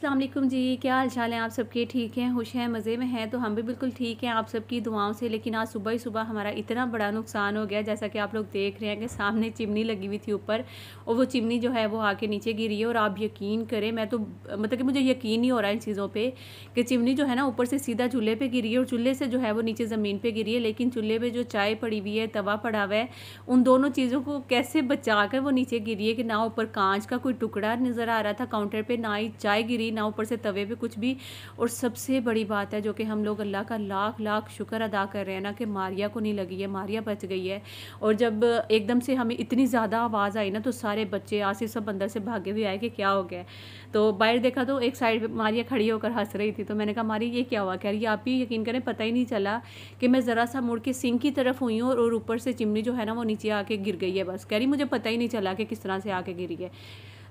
अस्सलाम वालेकुम जी, क्या हाल चाल है आप सबके? ठीक हैं, खुश हैं, मज़े में हैं? तो हम भी बिल्कुल ठीक हैं आप सबकी दुआओं से। लेकिन आज सुबह ही सुबह हमारा इतना बड़ा नुकसान हो गया, जैसा कि आप लोग देख रहे हैं कि सामने चिमनी लगी हुई थी ऊपर, और वो चिमनी जो है वो आके नीचे गिरी है। और आप यकीन करें, मैं तो मतलब कि मुझे यकीन नहीं हो रहा है इन चीज़ों पर कि चिमनी जो है ना ऊपर से सीधा चूल्हे पर गिरी है और चूल्हे से जो है वो नीचे ज़मीन पर गिरी है। लेकिन चूल्हे पर जो चाय पड़ी हुई है, तवा पड़ा हुआ है, उन दोनों चीज़ों को कैसे बचा कर वो नीचे गिरी है कि ना ऊपर कांच का कोई टुकड़ा नज़र आ रहा था काउंटर पर, ना ही चाय गिरी, ना ऊपर से तवे पे कुछ भी। और सबसे बड़ी बात है जो कि हम लोग अल्लाह का लाख लाख शुक्र अदा कर रहे हैं ना कि मारिया को नहीं लगी है, मारिया बच गई है। और जब एकदम से हमें इतनी ज़्यादा आवाज़ आई ना तो सारे बच्चे आसिफ सब अंदर से भागे हुए आए कि क्या हो गया। तो बाहर देखा तो एक साइड पे मारिया खड़ी होकर हंस रही थी। तो मैंने कहा मारिया ये क्या हुआ? कह रही आप ही यकीन करें पता ही नहीं चला कि मैं ज़रा सा मुड़ के सिंक की तरफ हुई हूँ और ऊपर से चिमनी जो है ना वो नीचे आके गिर गई है। बस कह रही मुझे पता ही नहीं चला कि किस तरह से आके गिरी है।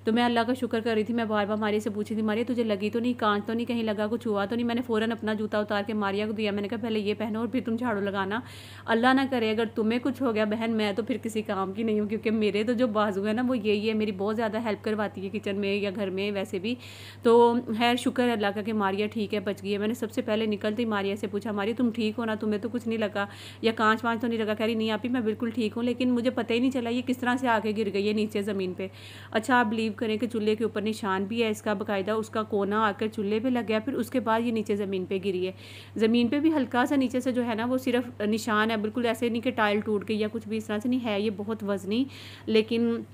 तो मैं अल्लाह का शुक्र कर रही थी। मैं बार बार मारिया से पूछी थी, मारिया तुझे लगी तो नहीं, कांच तो नहीं कहीं लगा, कुछ हुआ तो नहीं? मैंने फ़ौरन अपना जूता उतार के मारिया को दिया। मैंने कहा पहले ये पहनो और फिर तुम झाड़ू लगाना। अल्लाह ना करे अगर तुम्हें कुछ हो गया बहन, मैं तो फिर किसी काम की नहीं हूँ, क्योंकि मेरे तो जो बाजू है ना वो यही है। मेरी बहुत ज़्यादा हेल्प करवाती है किचन में या घर में वैसे भी। तो खैर शुक्र अल्लाह का कि मारिया ठीक है, बच गई है। मैंने सबसे पहले निकलते ही मारिया से पूछा, मारिया तुम ठीक हो ना, तुम्हें तो कुछ नहीं लगा या कांच वाँच तो नहीं लगा? कह रही नहीं आप ही मैं बिल्कुल ठीक हूँ, लेकिन मुझे पता ही नहीं चला ये किस तरह से आके गिर गई है नीचे ज़मीन पर। अच्छा आप बिलीव करें कि चूल्हे के ऊपर निशान भी है इसका बाकायदा, उसका कोना आकर चूल्हे पे लग गया, फिर उसके बाद ये नीचे ज़मीन पे गिरी है। ज़मीन पे भी हल्का सा नीचे से जो है ना वो सिर्फ निशान है, बिल्कुल ऐसे नहीं कि टाइल टूट गई या कुछ भी इस तरह से नहीं है। ये बहुत वजनी, लेकिन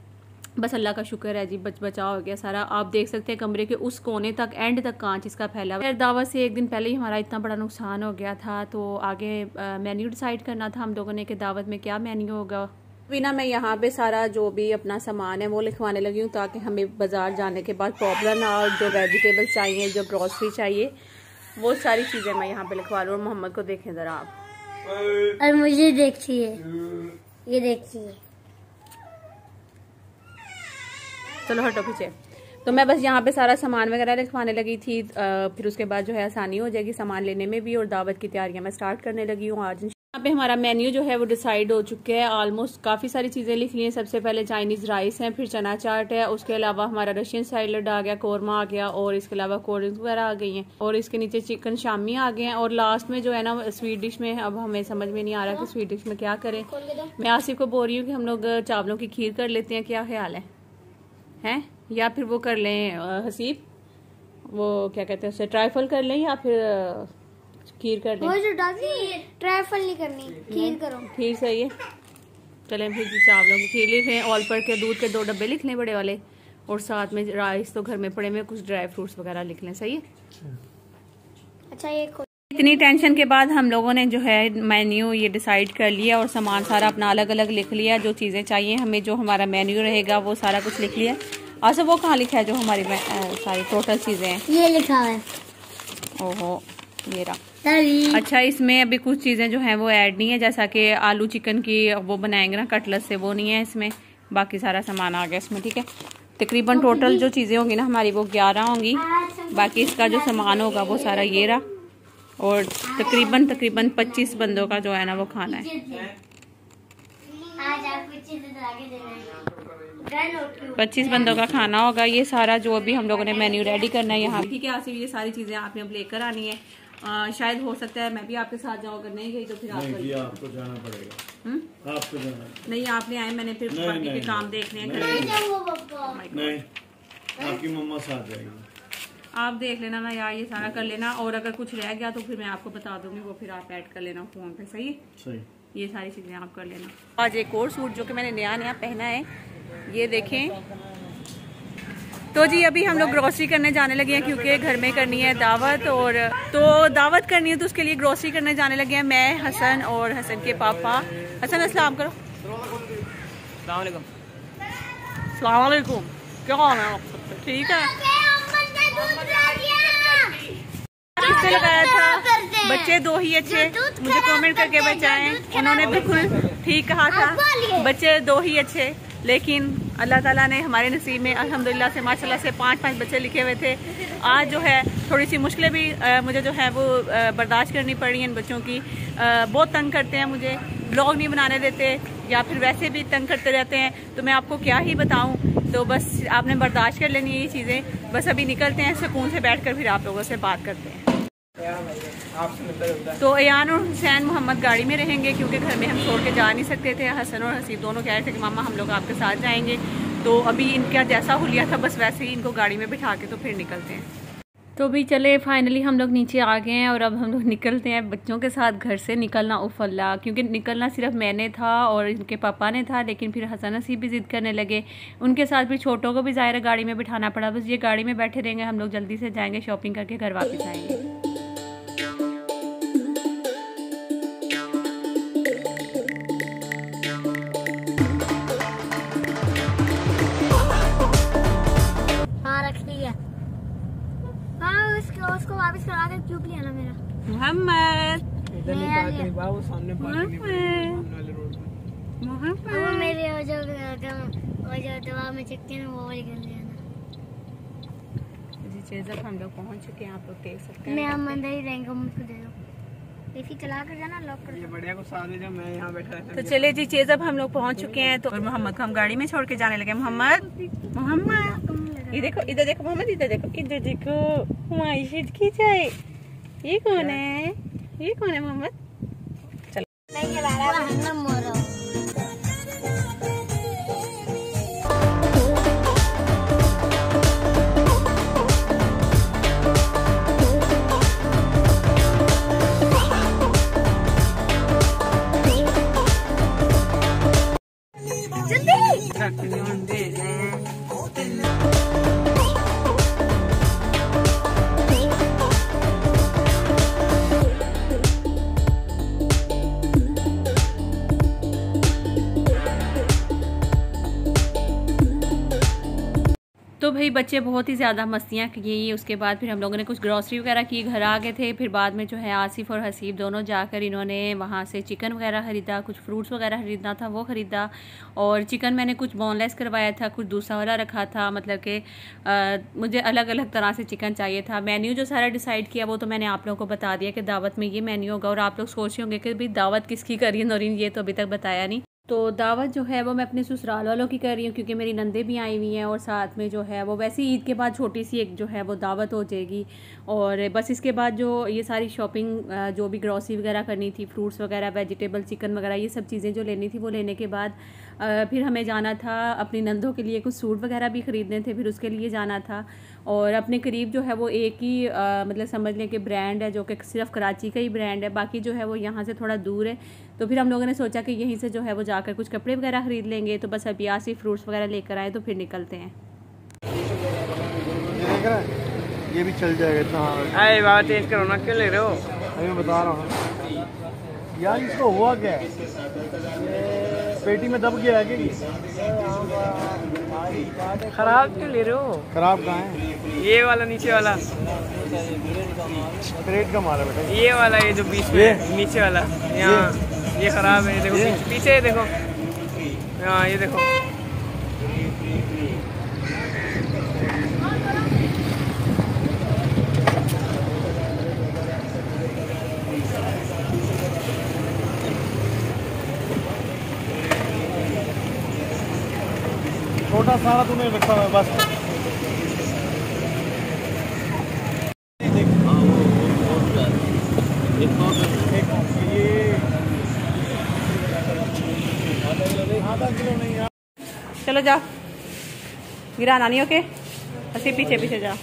बस अल्लाह का शुक्र है जी, बचा हो गया सारा। आप देख सकते हैं कमरे के उस कोने तक एंड तक कांच इसका फैला हुआ है। दावत से एक दिन पहले ही हमारा इतना बड़ा नुकसान हो गया था, तो आगे मेन्यू डिसाइड करना था हम लोगों ने कि दावत में क्या मेन्यू होगा। अभी ना मैं यहाँ पे सारा जो भी अपना सामान है वो लिखवाने लगी हूँ, ताकि हमें बाजार जाने के बाद प्रॉब्लम ना हो। जो वेजिटेबल्स चाहिए, जो ग्रोसरी चाहिए, वो सारी चीज़ें मैं यहाँ पे लिखवा लूँ। मोहम्मद को देखें ज़रा आप, और मुझे देखिए, ये देखिए। चलो हटो पीछे। तो मैं बस यहाँ पे सारा सामान वगैरह लिखवाने लगी थी, फिर उसके बाद जो है आसानी हो जाएगी सामान लेने में भी। और दावत की तैयारियाँ मैं स्टार्ट करने लगी हूँ आज। यहाँ पे हमारा मेन्यू जो है वो डिसाइड हो चुका है ऑलमोस्ट। काफ़ी सारी चीज़ें लिख ली हैं। सबसे पहले चाइनीज़ राइस है, फिर चना चाट है, उसके अलावा हमारा रशियन सैलड आ गया, कौरमा आ गया, और इसके अलावा कोल्ड ड्रिंक्स वगैरह आ गई हैं, और इसके नीचे चिकन शामी आ गए हैं। और लास्ट में जो है ना स्वीट डिश में, अब हमें समझ में नहीं आ रहा कि स्वीट डिश में क्या करें। मैं आसिफ को बोल रही हूँ कि हम लोग चावलों की खीर कर लेते हैं, क्या ख्याल है? या फिर वो कर लें हसीब, वो क्या कहते हैं उसे, ट्राइफल कर लें, या फिर खीर कर लें? ट्राइफल नहीं करनी, खीर करो। खीर सही है। चलें फिर जी चावलों की खीर लिख लें। ऑल पर के दूध के 2 डब्बे लिख लें बड़े वाले, और साथ में राइस तो घर में पड़े में कुछ ड्राई फ्रूट्स वगैरह लिख लें। सही है। अच्छा ये इतनी टेंशन के बाद हम लोगों ने जो है मेन्यू ये डिसाइड कर लिया, और सामान सारा अपना अलग अलग लिख लिया। जो चीज़ें चाहिए हमें, जो हमारा मेन्यू रहेगा वो सारा कुछ लिख लिया। अच्छा वो कहाँ लिखा है जो हमारी सारी टोटल चीज़ें हैं? ये लिखा है। ओहो ये रहा। अच्छा इसमें अभी कुछ चीज़ें जो हैं वो ऐड नहीं है, जैसा कि आलू चिकन की वो बनाएंगे ना कटलेट से, वो नहीं है इसमें। बाकी सारा सामान आ गया इसमें, ठीक है। तकरीबन टोटल जो चीज़ें होंगी ना हमारी वो 11 होंगी। बाकी इसका जो सामान होगा वो सारा ये रहा। और तकरीबन 25 बंदों का जो है ना वो खाना है। 25 बंदों का खाना होगा। ये सारा जो भी हम लोगों ने मेन्यू रेडी करना है यहाँ, ठीक है। आसिफ ये सारी चीज़ें आपने अब लेकर आनी है। शायद हो सकता है मैं भी आपके साथ जाऊँ, अगर नहीं गई तो फिर आपको जाना पड़ेगा। आपको जाना नहीं, आप ले आए, मैंने फिर बाकी के काम देखने हैं। नहीं, आपकी मम्मा साथ जाएगी। आप देख लेना ना यार, ये सारा कर लेना, और अगर कुछ रह गया तो फिर मैं आपको बता दूंगी, वो फिर आप ऐड कर लेना फोन पे। सही। ये सारी चीजें आप कर लेना। आज एक और सूट जो कि मैंने नया पहना है, ये देखें। तो जी अभी हम लोग ग्रोसरी करने जाने लगे हैं, क्योंकि घर में करनी है दावत, और तो दावत करनी है तो उसके लिए ग्रोसरी करने जाने लगे हैं। मैं, हसन और हसन के पापा। हसन अस्सलाम करो। अस्सलाम वालेकुम। क्या हाल है? ठीक है। किसने लगाया था? बच्चे 2 ही अच्छे, मुझे कमेंट करके बचाएं। उन्होंने बिल्कुल ठीक कहा था, बच्चे 2 ही अच्छे। लेकिन अल्लाह ताला ने हमारे नसीब में अल्हम्दुलिल्लाह से माशाल्लाह से 5 बच्चे लिखे हुए थे। आज जो है थोड़ी सी मुश्किलें भी मुझे जो है वो बर्दाश्त करनी पड़ी इन बच्चों की। बहुत तंग करते हैं मुझे, ब्लॉग नहीं बनाने देते, या फिर वैसे भी तंग करते रहते हैं। तो मैं आपको क्या ही बताऊं तो बस आपने बर्दाश्त कर लेनी है ये चीज़ें। बस अभी निकलते हैं सुकून से बैठकर, फिर आप लोगों से बात करते हैं। तो अयान और हुसैन मोहम्मद गाड़ी में रहेंगे क्योंकि घर में हम छोड़ के जा नहीं सकते थे। हसन और हसीब दोनों कह रहे थे कि मामा हम लोग आपके साथ जाएंगे। तो अभी इनका जैसा हुलिया था बस वैसे ही इनको गाड़ी में बिठा के तो फिर निकलते हैं। तो भी चले फाइनली हम लोग नीचे आ गए हैं और अब हम लोग निकलते हैं बच्चों के साथ घर से। निकलना उफल्ला, क्योंकि निकलना सिर्फ मैंने था और इनके पापा ने था, लेकिन फिर हसन हसीब भी ज़िद करने लगे। उनके साथ भी छोटों को भी ज़ाहिर गाड़ी में बिठाना पड़ा। बस ये गाड़ी में बैठे रहेंगे, हम लोग जल्दी से जाएंगे शॉपिंग करके घर वापस आएंगे। उसको वापस करा के क्यों लिया ना मेरा मोहम्मद मेरे जो दवा में चक्के हैं वो वाली कर लिया ना जी। चेज़अप हम लोग पहुंच चुके हैं, आप लोग देख सकते हैं। मैं हम अंदर ही रहेंगे, मुझको दे दो एसी चला कर जाना, लॉक कर। ये बढ़िया को साथ ले जाओ, मैं यहाँ बैठा रहता। तो चले जी, चेज़अप हम लोग पहुंच चुके हैं। तो मोहम्मद को हम गाड़ी में छोड़ के जाने लगे। मोहम्मद ये देखो, इधर देखो मोहम्मद, इधर देखो, इधर देखो, हमारी शीट खींचाए। ये कौन है? ये कौन है मोहम्मद? चलो नहीं चला रहा है, मोरो। तो भाई बच्चे बहुत ही ज़्यादा मस्तियाँ की। उसके बाद फिर हम लोगों ने कुछ ग्रॉसरी वगैरह की, घर आ गए थे। फिर बाद में जो है आसिफ और हसीब दोनों जाकर इन्होंने वहाँ से चिकन वगैरह ख़रीदा, कुछ फ्रूट्स वगैरह ख़रीदना था वो ख़रीदा। और चिकन मैंने कुछ बोनलेस करवाया था, कुछ दूसरा वाला रखा था, मतलब कि मुझे अलग अलग तरह से चिकन चाहिए था। मेन्यू जो सारा डिसाइड किया वो तो मैंने आप लोगों को बता दिया कि दावत में ये मेन्यू होगा। और आप लोग सोच रहे होंगे कि भाई दावत किसकी करी है नौरीन, ये तो अभी तक बताया नहीं। तो दावत जो है वो मैं अपने ससुराल वालों की कर रही हूँ क्योंकि मेरी नंदे भी आई हुई हैं। और साथ में जो है वो वैसे ही ईद के बाद छोटी सी एक जो है वो दावत हो जाएगी। और बस इसके बाद जो ये सारी शॉपिंग जो भी ग्रॉसरी वगैरह करनी थी, फ्रूट्स वगैरह, वेजिटेबल, चिकन वगैरह, ये सब चीज़ें जो लेनी थी वो लेने के बाद फिर हमें जाना था अपनी नंदों के लिए कुछ सूट वगैरह भी ख़रीदने थे, फिर उसके लिए जाना था। और अपने करीब जो है वो एक ही मतलब समझ लें कि ब्रांड है जो कि सिर्फ कराची का ही ब्रांड है, बाकी जो है वो यहाँ से थोड़ा दूर है। तो फिर हम लोगों ने सोचा कि यहीं से जो है वो जाकर कुछ कपड़े वगैरह ख़रीद लेंगे। तो बस अभी आसिफ फ्रूट्स वगैरह लेकर आए तो फिर निकलते हैं। ये भी चल जाएगा इतना। अरे बात तेज करो ना, क्यों ले रहे हो? अभी मैं बता रहा हूँ यार, इसको हुआ क्या है, पेटी में दब गया है क्या? खराब क्यों ले रहे हो? खराब कहाँ है? ये वाला नीचे वाला, क्रेट का मारा बेटा। ये वाला, ये जो बीच में नीचे वाला, यहाँ ये खराब है। देखो पीछे देखो, हाँ ये देखो। छोटा सारा तूने रखा हुआ है बस। चलो जा, गिराना नहीं, ओके? ऐसे पीछे पीछे जा।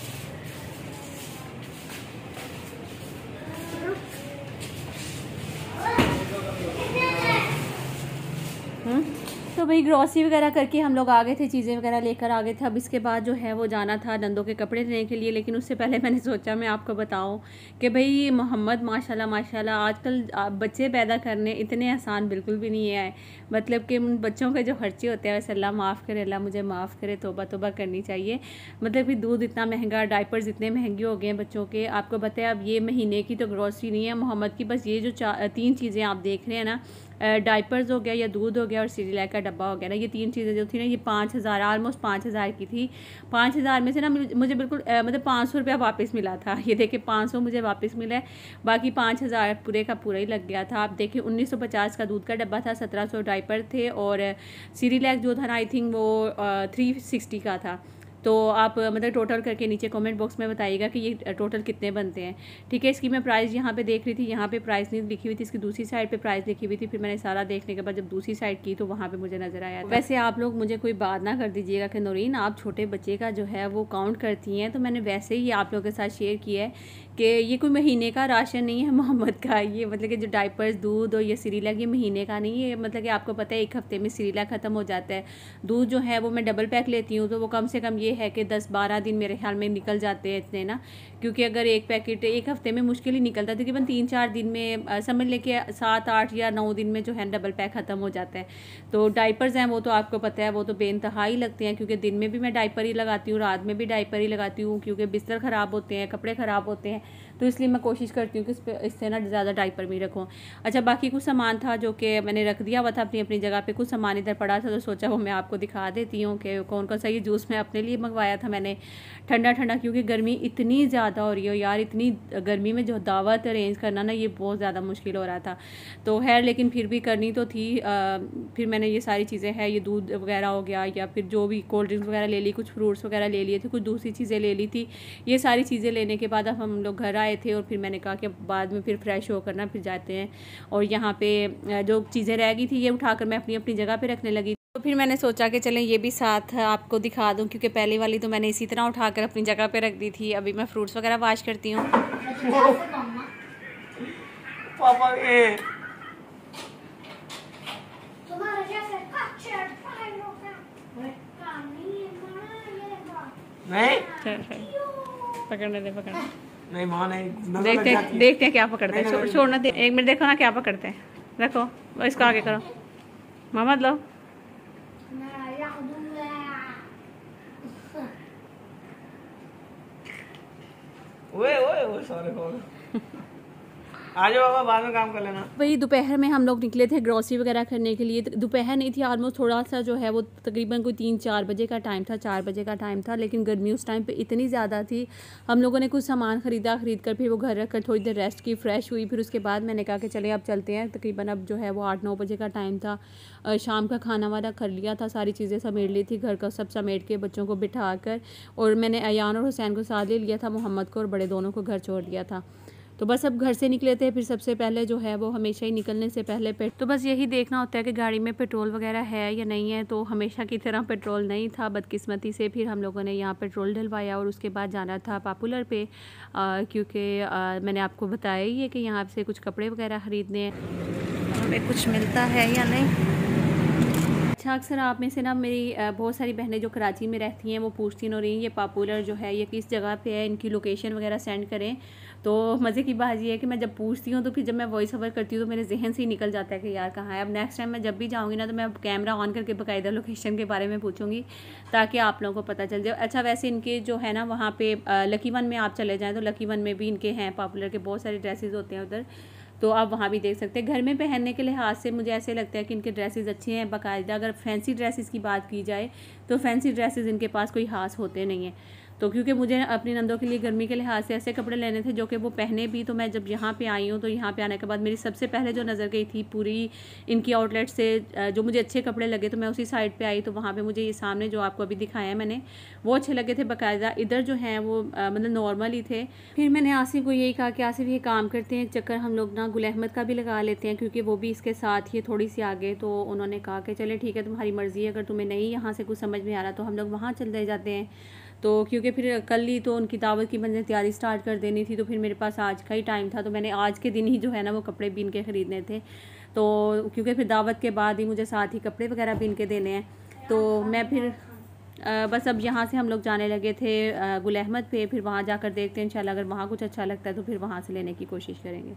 तो भाई ग्रॉसरी वगैरह करके हम लोग आ गए थे, चीज़ें वगैरह लेकर आ गए थे। अब इसके बाद जो है वो जाना था नंदों के कपड़े लेने के लिए। लेकिन उससे पहले मैंने सोचा मैं आपको बताऊं कि भाई मोहम्मद माशाल्लाह माशाल्लाह आजकल बच्चे पैदा करने इतने आसान बिल्कुल भी नहीं है। मतलब कि उन बच्चों के जो खर्चे होते हैं वैसे अल्लाह माफ़ करे, अल्लाह मुझे माफ़ करे, तौबा तौबा करनी चाहिए। मतलब कि दूध इतना महंगा, डायपर्स इतने महंगे हो गए हैं बच्चों के। आपको बताया अब ये महीने की तो ग्रॉसरी नहीं है मोहम्मद की, बस ये जो 3 चीज़ें आप देख रहे हैं ना, डाइपर्स हो गया या दूध हो गया और सीरियलैक का डब्बा हो गया ना, ये 3 चीज़ें जो थी ना ये 5,000 ऑलमोस्ट 5,000 की थी। 5,000 में से ना मुझे बिल्कुल मतलब 500 रुपया वापस मिला था। ये देखिए 500 मुझे वापस मिला है, बाकी 5,000 पूरे का पूरा ही लग गया था। आप देखिए 1950 का दूध का डब्बा था, 1700 डाइपर थे और सीरियलैक जो था ना आई थिंक वो 360 का था। तो आप मतलब टोटल करके नीचे कमेंट बॉक्स में बताइएगा कि ये टोटल कितने बनते हैं। ठीक है, इसकी मैं प्राइस यहाँ पे देख रही थी, यहाँ पे प्राइस नहीं लिखी हुई थी, इसकी दूसरी साइड पे प्राइस लिखी हुई थी। फिर मैंने सारा देखने के बाद जब दूसरी साइड की तो वहाँ पे मुझे नज़र आया। वैसे आप लोग मुझे कोई बात ना कर दीजिएगा कि नौरीन आप छोटे बच्चे का जो है वो काउंट करती हैं, तो मैंने वैसे ही आप लोगों के साथ शेयर किया है कि ये कोई महीने का राशन नहीं है मोहम्मद का। ये मतलब कि जो डाइपर्स, दूध और ये सीरियलैक ये महीने का नहीं है। मतलब कि आपको पता है 1 हफ्ते में सीरियलैक ख़त्म हो जाता है। दूध जो है वो मैं डबल पैक लेती हूँ तो वो कम से कम ये है कि 10-12 दिन मेरे ख्याल में निकल जाते हैं इतने ना, क्योंकि अगर एक पैकेट 1 हफ्ते में मुश्किल ही निकलता है, तकरीबन 3-4 दिन में समझ ले कि 7-8 या 9 दिन में जो है डबल पैक ख़त्म हो जाता है। तो डाइपर्स हैं वो तो आपको पता है वो तो बेइंतहा ही लगते हैं, क्योंकि दिन में भी मैं डाइपर ही लगाती हूँ, रात में भी डाइपर ही लगाती हूँ, क्योंकि बिस्तर ख़राब होते हैं, कपड़े ख़राब होते हैं, तो इसलिए मैं कोशिश करती हूँ कि इससे ना ज़्यादा डाइपर भी रखूँ। अच्छा, बाकी कुछ सामान था जो कि मैंने रख दिया हुआ था अपनी अपनी जगह पे, कुछ सामान इधर पड़ा था तो सोचा वो मैं आपको दिखा देती हूँ कि कौन कौन सा ये जूस मैं अपने लिए मंगवाया था मैंने ठंडा ठंडा, क्योंकि गर्मी इतनी ज़्यादा हो रही है यार, इतनी गर्मी में जो दावत अरेंज करना ना ये बहुत ज़्यादा मुश्किल हो रहा था। तो खैर लेकिन फिर भी करनी तो थी। फिर मैंने ये सारी चीज़ें हैं, ये दूध वगैरह हो गया या फिर जो भी कोल्ड ड्रिंक्स वगैरह ले ली, कुछ फ्रूट्स वगैरह ले लिए थे, कुछ दूसरी चीज़ें ले ली थी। ये सारी चीज़ें लेने के बाद अब हम लोग घर आए थे और फिर मैंने कहा कि बाद में फिर फ्रेश होकर ना फिर जाते हैं। और यहाँ पे जो चीज़ें रह गई थी ये उठाकर मैं अपनी अपनी जगह पे रखने लगी। तो फिर मैंने सोचा कि चलें ये भी साथ आपको दिखा दूं, क्योंकि पहली वाली तो मैंने इसी तरह उठाकर अपनी जगह पे रख दी थी। अभी मैं फ्रूट्स वगैरह वॉश करती हूँ। पापा के नहीं पकड़ने दे, पकड़ने नहीं माँ नहीं, देखते हैं क्या पकड़ते हैं। छोड़ना दे, 1 मिनट देखो ना क्या पकड़ते हैं। रखो इसको आगे करो, मोहम्मद लो। ओए सॉरी आ जाओ बाबा, बाद में काम कर लेना। वही दोपहर में हम लोग निकले थे ग्रोसरी वगैरह करने के लिए। दोपहर नहीं थी, ऑलमोस्ट थोड़ा सा जो है वो तकरीबन कोई 3-4 बजे का टाइम था, 4 बजे का टाइम था, लेकिन गर्मी उस टाइम पे इतनी ज़्यादा थी। हम लोगों ने कुछ सामान खरीद कर फिर वो घर रख कर थोड़ी देर रेस्ट की, फ्रेश हुई। फिर उसके बाद मैंने कहा कि चले अब चलते हैं। तकरीबन अब जो है वो 8-9 बजे का टाइम था। शाम का खाना वाना कर लिया था, सारी चीज़ें समेट ली थी, घर का सब समेट के बच्चों को बिठा कर, और मैंने अयान और हुसैन को साथ ले लिया था, मोहम्मद को और बड़े दोनों को घर छोड़ दिया था। तो बस अब घर से निकले थे। फिर सबसे पहले जो है वो हमेशा ही निकलने से पहले तो बस यही देखना होता है कि गाड़ी में पेट्रोल वगैरह है या नहीं है। तो हमेशा की तरह पेट्रोल नहीं था बदकिस्मती से। फिर हम लोगों ने यहाँ पेट्रोल डलवाया और उसके बाद जाना था पॉपुलर पे, क्योंकि मैंने आपको बताया ही है कि यहाँ से कुछ कपड़े वगैरह ख़रीदने हैं, हमें कुछ मिलता है या नहीं। अच्छा, अक्सर आप में से ना मेरी बहुत सारी बहनें जो कराची में रहती हैं वो पूछती हो रही हैं ये पॉपुलर जो है ये किस जगह पे है, इनकी लोकेशन वगैरह सेंड करें। तो मज़े की बात ये है कि मैं जब पूछती हूँ तो फिर जब मैं वॉइस ओवर करती हूँ तो मेरे जहन से ही निकल जाता है कि यार कहाँ है। अब नेक्स्ट टाइम मैं जब भी जाऊँगी ना तो मैं अब कैमरा ऑन करके बाकायदा लोकेशन के बारे में पूछूंगी ताकि आप लोगों को पता चल जाए। अच्छा, वैसे इनके जो है ना वहाँ पे लकी वन में आप चले जाएँ तो लकी वन में भी इनके हैं पॉपुलर के बहुत सारे ड्रेसेस होते हैं उधर, तो आप वहाँ भी देख सकते हैं। घर में पहनने के लिहाज से मुझे ऐसे लगता है कि इनके ड्रेसेस अच्छे हैं बाकायदा। अगर फैंसी ड्रेसेस की बात की जाए तो फैंसी ड्रेसेस इनके पास कोई खास होते नहीं हैं। तो क्योंकि मुझे अपनी नंदों के लिए गर्मी के लिहाज से ऐसे कपड़े लेने थे जो कि वो पहने भी। तो मैं जब यहाँ पे आई हूँ तो यहाँ पे आने के बाद मेरी सबसे पहले जो नज़र गई थी पूरी इनकी आउटलेट से जो मुझे अच्छे कपड़े लगे तो मैं उसी साइड पे आई। तो वहाँ पे मुझे ये सामने जो आपको अभी दिखाया है मैंने वो अच्छे लगे थे बाकायदा। इधर जो हैं वो मतलब नॉर्मल ही थे। फिर मैंने आसिफ को यही कहा कि आसिफ ये काम करते हैं एक चक्कर हम लोग ना गुल अहमद का भी लगा लेते हैं, क्योंकि वो भी इसके साथ ही थोड़ी सी आगे। तो उन्होंने कहा कि चले ठीक है तुम्हारी मर्ज़ी है, अगर तुम्हें नहीं यहाँ से कुछ समझ में आ रहा तो हम लोग वहाँ चले जाते हैं। तो क्योंकि फिर कल ही तो उनकी दावत की मैंने तैयारी स्टार्ट कर देनी थी, तो फिर मेरे पास आज का ही टाइम था। तो मैंने आज के दिन ही जो है ना वो कपड़े बीन के ख़रीदने थे। तो क्योंकि फिर दावत के बाद ही मुझे साथ ही कपड़े वगैरह बीन के देने हैं। तो मैं फिर बस अब यहाँ से हम लोग जाने लगे थे गुल अहमद पे। फिर वहाँ जाकर देखते हैं इंशाल्लाह, अगर वहाँ कुछ अच्छा लगता है तो फिर वहाँ से लेने की कोशिश करेंगे।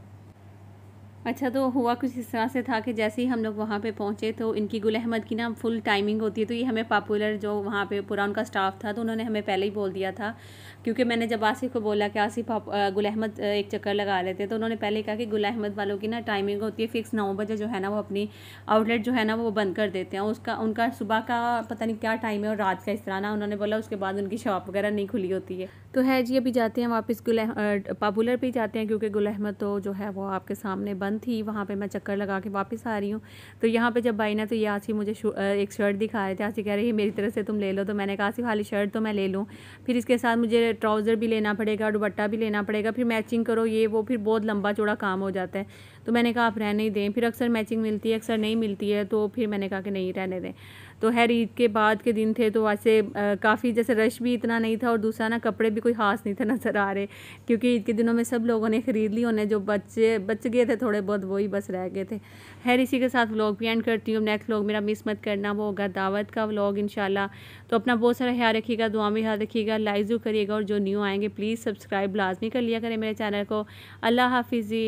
अच्छा, तो हुआ कुछ इस तरह से था कि जैसे ही हम लोग वहाँ पे पहुँचे तो इनकी गुल अहमद की ना फुल टाइमिंग होती है, तो ये हमें पॉपुलर जो वहाँ पे पूरा उनका स्टाफ था तो उन्होंने हमें पहले ही बोल दिया था, क्योंकि मैंने जब आसिफ को बोला कि आसिफ आप गुल अहमद एक चक्कर लगा लेते हैं, तो उन्होंने पहले कहा कि गुल अहमद वालों की ना टाइमिंग होती है फ़िक्स 9 बजे जो है ना वो अपनी आउटलेट जो है ना वो बंद कर देते हैं। उनका सुबह का पता नहीं क्या टाइम है और रात का इस तरह ना उन्होंने बोला, उसके बाद उनकी शॉप वगैरह नहीं खुली होती है। तो है जी, अभी जाते हैं वापस पॉपुलर पे ही जाते हैं, क्योंकि गुल अहमद तो जो है वो आपके सामने बंद थी। वहाँ पे मैं चक्कर लगा के वापस आ रही हूँ। तो यहाँ पे जब आई ना तो ये आसी मुझे एक शर्ट दिखा रहे थे। आसी कह रही है मेरी तरफ से तुम ले लो, तो मैंने कहा आसी खाली शर्ट तो मैं ले लूँ, फिर इसके साथ मुझे ट्राउज़र भी लेना पड़ेगा, दुपट्टा भी लेना पड़ेगा, फिर मैचिंग करो ये वो, फिर बहुत लंबा चौड़ा काम हो जाता है। तो मैंने कहा आप रहने ही दें, फिर अक्सर मैचिंग मिलती है अक्सर नहीं मिलती है, तो फिर मैंने कहा कि नहीं रहने दें। तो खैर ईद के बाद के दिन थे, तो वैसे काफ़ी जैसे रश भी इतना नहीं था, और दूसरा ना कपड़े भी कोई खास नहीं थे नज़र आ रहे, क्योंकि ईद के दिनों में सब लोगों ने ख़रीद ली, उन्हें जो बच गए थे थोड़े बहुत वही बस रह गए थे। खैर इसी के साथ व्लॉग भी एंड करती हूँ। नेक्स्ट व्लॉग मेरा मिस मत करना, वो होगा दावत का व्लॉग इंशाल्लाह। तो अपना बहुत सारा ख्याल रखिएगा, दुआ में याद रखिएगा, लाइक ज़रूर करिएगा, और जो न्यू आएंगे प्लीज़ सब्सक्राइब लाजमी कर लिया करें मेरे चैनल को। अल्लाह हाफिज़।